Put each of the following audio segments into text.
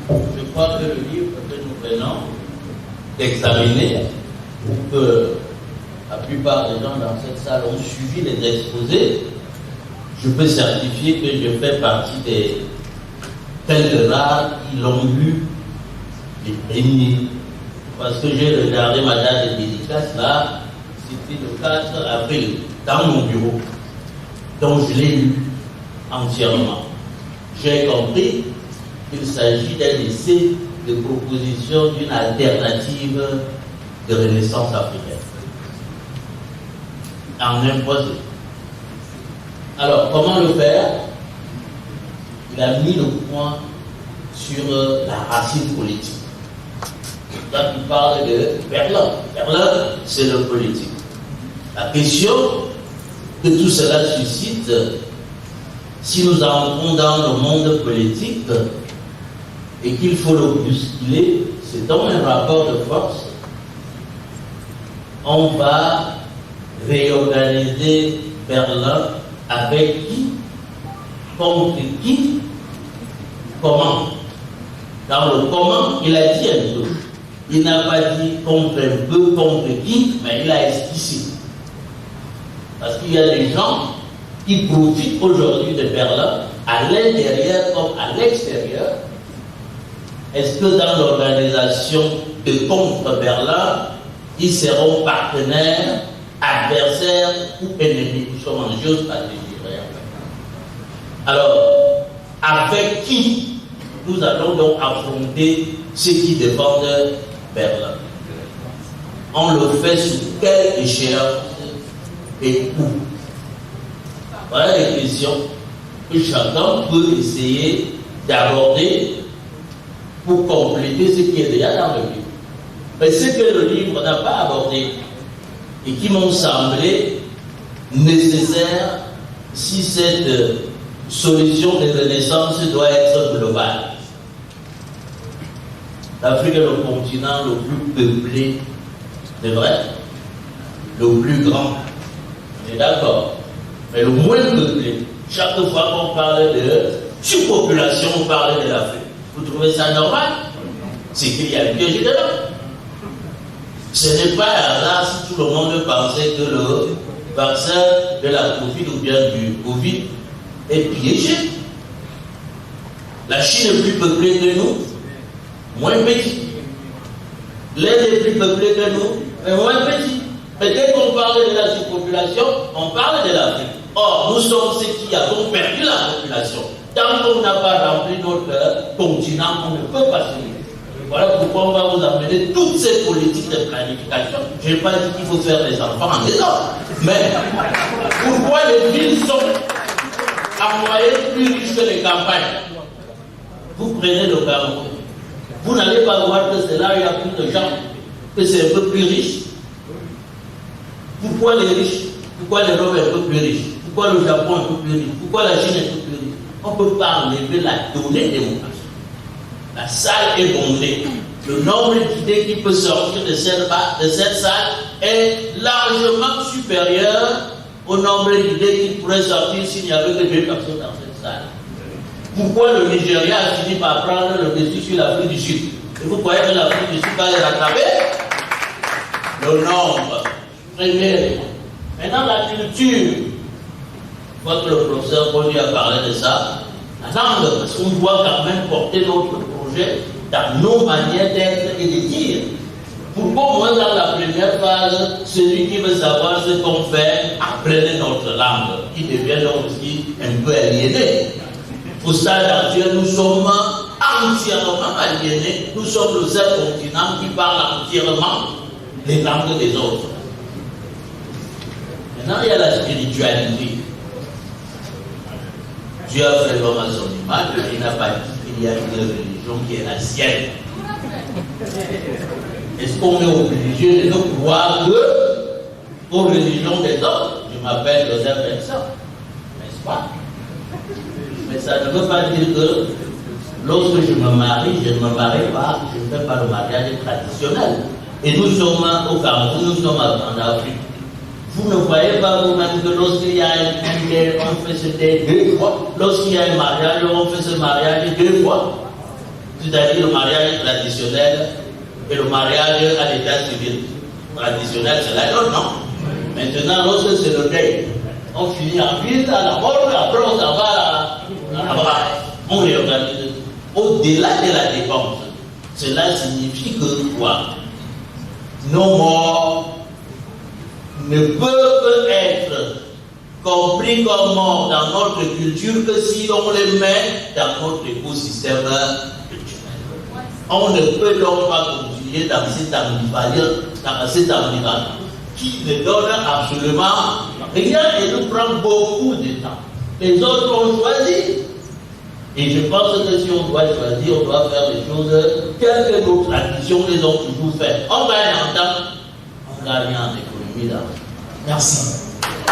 Je crois que le livre que nous venons d'examiner, ou que la plupart des gens dans cette salle ont suivi les exposés, je peux certifier que je fais partie des quelques rares qui l'ont lu les premiers. Parce que j'ai regardé ma date de dédicace là, c'était le 4 avril, dans mon bureau. Donc je l'ai lu entièrement. J'ai compris qu'il s'agit d'un essai de proposition d'une alternative de renaissance africaine. En imposé. Alors, comment le faire? Il a mis le point sur la racine politique. Là, il parle de Berlin. Berlin, c'est le politique. La question que tout cela suscite, si nous entrons dans le monde politique et qu'il faut le bousculer, c'est dans un rapport de force. On va réorganiser Berlin avec qui, contre qui, comment. Dans le comment, il a dit un peu. Il n'a pas dit contre un peu, contre qui, mais il a esquissé. Parce qu'il y a des gens qui profitent aujourd'hui de Berlin, à l'intérieur comme à l'extérieur. Est-ce que dans l'organisation de contre Berlin, ils seront partenaires, adversaires ou ennemis? Nous sommes en géostratégie. Alors, avec qui nous allons donc affronter ceux qui défendent Berlin? On le fait sous quelle échéance et où? Voilà les questions que chacun peut essayer d'aborder pour compléter ce qui est déjà dans le livre. Mais ce que le livre n'a pas abordé et qui m'ont semblé nécessaires si cette solution de renaissance doit être globale. L'Afrique est le continent le plus peuplé, c'est vrai, le plus grand, on est d'accord, mais le moins peuplé. Chaque fois qu'on parle de surpopulation, on parle de l'Afrique. Vous trouvez ça normal? C'est qu'il y a un piège dedans. Ce n'est pas un hasard si tout le monde pensait que le vaccin de la Covid ou bien du Covid est piégé. La Chine est plus peuplée que nous, moins petite. L'Inde est plus peuplée que nous, mais moins petite. Mais dès qu'on parle de la surpopulation, on parle de l'Afrique. Or, nous sommes ceux qui avons perdu la population. Tant qu'on n'a pas rempli notre continent, on ne peut pas se vivre. Voilà pourquoi on va vous amener toutes ces politiques de planification. Je n'ai pas dit qu'il faut faire les enfants en maison. Mais pourquoi les villes sont en moyenne plus riches que les campagnes? Vous prenez le Cameroun. Vous n'allez pas voir que c'est là où il y a plus de gens, que c'est un peu plus riche. Pourquoi les riches? Pourquoi l'Europe est un peu plus riche? Pourquoi le Japon est un peu plus riche? Pourquoi la Chine est un peu plus riche? On ne peut pas enlever la donnée démographique. La salle est bondée. Le nombre d'idées qui peut sortir de cette salle est largement supérieur au nombre d'idées qui pourraient sortir s'il n'y avait que 2 personnes dans cette salle. Pourquoi le Nigeria a fini par prendre le dessus sur l'Afrique du Sud? Et vous croyez que l'Afrique du Sud va les rattraper? Le nombre. Premier élément. Maintenant, la culture. Je crois que le professeur Bonny a parlé de ça. La langue, parce qu'on doit quand même porter notre projet dans nos manières d'être et de dire. Pourquoi, moi, dans la première phase, celui qui veut savoir ce qu'on fait, apprenez notre langue, qui devient donc aussi un peu aliéné. Au stade actuel, nous sommes entièrement aliénés. Nous sommes le seul continent qui parle entièrement les langues des autres. Maintenant, il y a la spiritualité. Dieu a fait l'homme à son image, il n'a pas dit qu'il y a une religion qui est la sienne. Est-ce qu'on est obligé de ne croire aux religions des autres? Je m'appelle Joseph Vincent, n'est-ce pas? Mais ça ne veut pas dire que lorsque je me marie pas, je ne fais pas le mariage traditionnel. Et nous sommes au Cameroun, nous sommes en Afrique. Vous ne voyez pas vous-même que lorsqu'il y a un deuil, on fait ce deuil 2 fois. Lorsqu'il y a un mariage, on fait ce mariage 2 fois. c'est-à-dire le mariage traditionnel et le mariage à l'état civil. Traditionnel, c'est la loi, non? Maintenant, lorsque c'est le deuil, on finit en ville, à la mort, après on s'en va on réorganise. Au-delà de la dépense, cela signifie que quoi? Nos morts ne peuvent être compris comme morts dans notre culture que si on les met dans notre écosystème culturel. On ne peut donc pas continuer dans cet ambivalence qui ne donne absolument rien et nous prend beaucoup de temps. Les autres ont choisi. Et je pense que si on doit choisir, on doit faire des choses telles que nos traditions les ont toujours fait. On gagne en temps, on gagne en économie d'argent. Merci.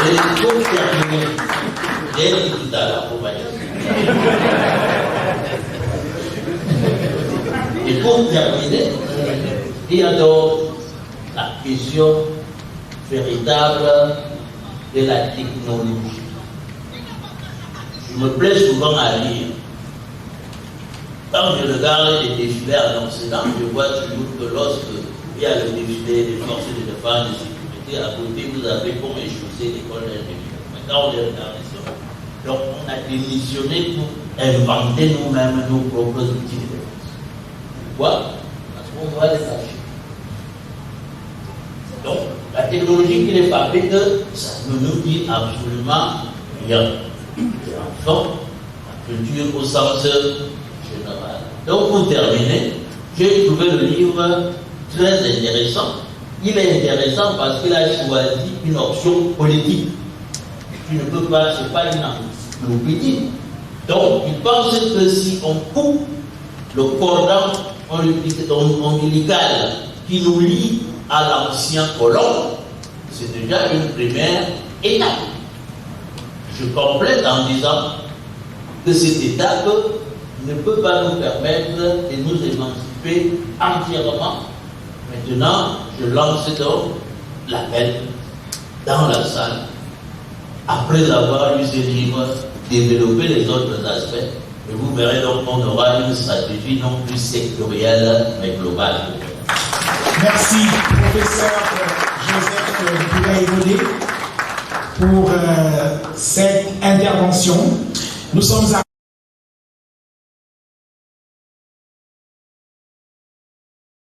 Et pour terminer, j'ai dit tout à l'heure, et pour terminer, il y a donc la question véritable de la technologie. Je me plais souvent à lire. Quand je regarde les défilés en Occident, je vois toujours que lorsque il y a le défilé des forces de défense et de sécurité, à côté vous avez comme échaussé l'école d'ingénieur. Mais quand on les regarde, donc on a démissionné pour inventer nous-mêmes nos propres outils de défense. Pourquoi? Parce qu'on doit les cacher. Donc la technologie qui les fabrique, ça ne nous dit absolument rien. Et enfin, la culture au sens général. Donc pour terminer, j'ai trouvé le livre très intéressant. Il est intéressant parce qu'il a choisi une option politique. Tu ne peux pas, c'est pas une encyclopédie. Donc il pense que si on coupe le cordon ombilical qui nous lie à l'ancien colon, c'est déjà une première étape. Je complète en disant que cette étape ne peut pas nous permettre de nous émanciper entièrement. Maintenant, je lance donc l'appel dans la salle, après avoir lu ces livres, développer les autres aspects, et vous verrez donc qu'on aura une stratégie non plus sectorielle, mais globale. Merci, professeur Joseph Boulaye-Godé, pour cette intervention. Nous sommes